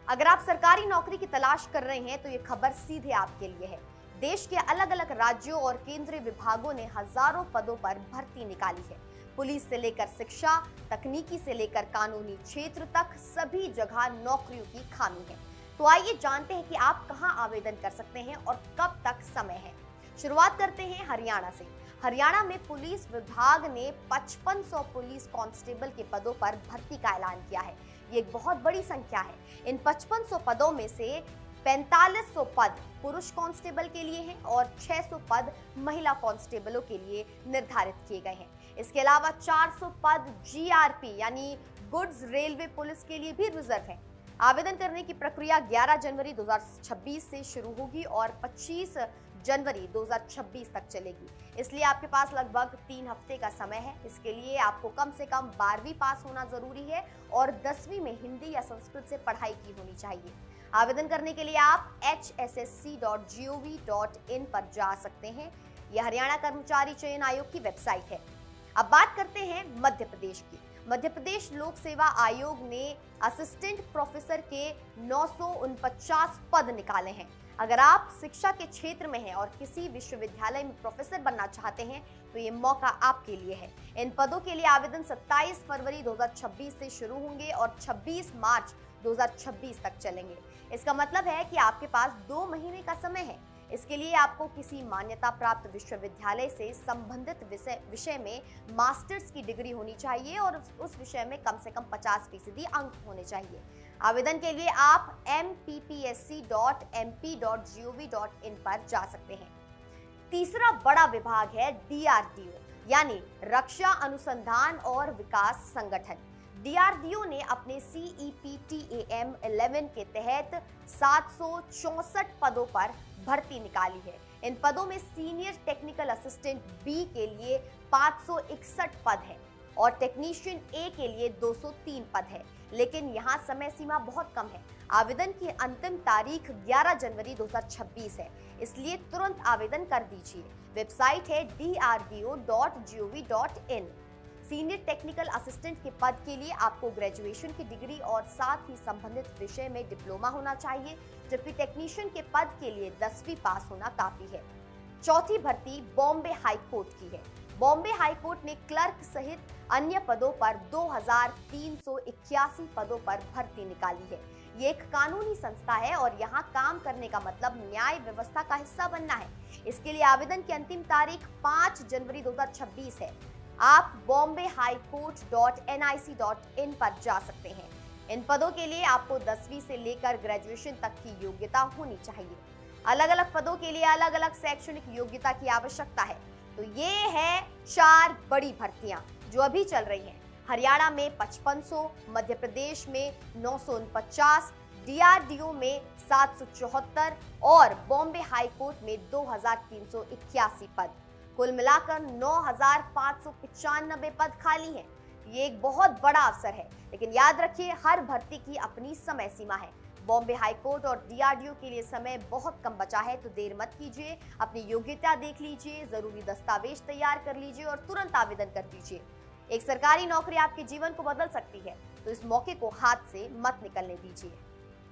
अगर आप सरकारी नौकरी की तलाश कर रहे हैं तो ये खबर सीधे आपके लिए है। देश के अलग अलग राज्यों और केंद्रीय विभागों ने हजारों पदों पर भर्ती निकाली है। पुलिस से लेकर शिक्षा, तकनीकी से लेकर कानूनी क्षेत्र तक सभी जगह नौकरियों की खामी है। तो आइए जानते हैं कि आप कहां आवेदन कर सकते हैं और कब तक समय है। शुरुआत करते हैं हरियाणा से। हरियाणा में पुलिस विभाग ने 5500 पुलिस कांस्टेबल के पदों पर भर्ती का ऐलान किया है। ये एक बहुत बड़ी संख्या है। इन 5500 पदों में से 4500 पद पुरुष कांस्टेबल के लिए हैं और 600 पद महिला कांस्टेबलों के लिए निर्धारित किए गए हैं। इसके अलावा 400 पद जीआरपी यानी गुड्स रेलवे पुलिस के लिए भी रिजर्व है। आवेदन करने की प्रक्रिया 11 जनवरी 2026 से शुरू होगी और 25 जनवरी 2026 तक चलेगी। इसलिए आपके पास लगभग 3 हफ्ते का समय है। इसके लिए आपको कम से कम 12वीं पास होना जरूरी है और 10वीं में हिंदी या संस्कृत से पढ़ाई की होनी चाहिए। आवेदन करने के लिए आप hssc.gov.in पर जा सकते हैं। यह हरियाणा कर्मचारी चयन आयोग की वेबसाइट है। अब बात करते हैं मध्य प्रदेश की। मध्य प्रदेश लोक सेवा आयोग ने असिस्टेंट प्रोफेसर के 949 पद निकाले हैं। अगर आप शिक्षा के क्षेत्र में हैं और किसी विश्वविद्यालय में प्रोफेसर बनना चाहते हैं तो ये मौका आपके लिए है। इन पदों के लिए आवेदन 27 फरवरी 2026 से शुरू होंगे और 26 मार्च 2026 तक चलेंगे। इसका मतलब है कि आपके पास 2 महीने का समय है। इसके लिए आपको किसी मान्यता प्राप्त विश्वविद्यालय से संबंधित विषय में मास्टर्स की डिग्री होनी चाहिए और उस विषय में कम से कम 50% अंक होने चाहिए। आवेदन के लिए आप mppsc.mp.gov.in पर जा सकते हैं। तीसरा बड़ा विभाग है DRDO यानी रक्षा अनुसंधान और विकास संगठन। DRDO ने अपने CEPTAM 11 के तहत 764 पदों पर भर्ती निकाली है। इन पदों में सीनियर टेक्निकल असिस्टेंट B के लिए 561 पद है और टेक्नीशियन A के लिए 203 पद है, लेकिन यहाँ समय सीमा बहुत कम है। आवेदन की अंतिम तारीख 11 जनवरी 2026 है, इसलिए तुरंत आवेदन कर दीजिए। वेबसाइट है drdo.gov.in। सीनियर टेक्निकल असिस्टेंट के पद के लिए आपको ग्रेजुएशन की डिग्री और साथ ही संबंधित विषय में डिप्लोमा होना चाहिए, जबकि टेक्नीशियन के पद के लिए 10वीं पास होना काफी है। चौथी भर्ती बॉम्बे हाई कोर्ट की है। बॉम्बे हाई कोर्ट ने क्लर्क सहित अन्य पदों पर 2381 पदों पर भर्ती निकाली है। ये एक कानूनी संस्था है और यहाँ काम करने का मतलब न्याय व्यवस्था का हिस्सा बनना है। इसके लिए आवेदन की अंतिम तारीख 5 जनवरी 2026 है। आप bombayhighcourt.nic.in पर जा सकते हैं। इन पदों के लिए आपको 10वीं से लेकर ग्रेजुएशन तक की योग्यता होनी चाहिए। अलग अलग पदों के लिए अलग अलग शैक्षणिक योग्यता की आवश्यकता है। तो ये है 4 बड़ी भर्तियां जो अभी चल रही हैं। हरियाणा में 5500, मध्य प्रदेश में 949, DRDO में 774 और बॉम्बे हाई कोर्ट में 2381 पद। कुल मिलाकर 9595 पद खाली हैं। ये एक बहुत बड़ा अवसर है, लेकिन याद रखिए हर भर्ती की अपनी समय सीमा है। बॉम्बे हाई कोर्ट और DRDO के लिए समय बहुत कम बचा है, तो देर मत कीजिए। अपनी योग्यता देख लीजिए, जरूरी दस्तावेज तैयार कर लीजिए और तुरंत आवेदन कर दीजिए। एक सरकारी नौकरी आपके जीवन को बदल सकती है, तो इस मौके को हाथ से मत निकलने दीजिए।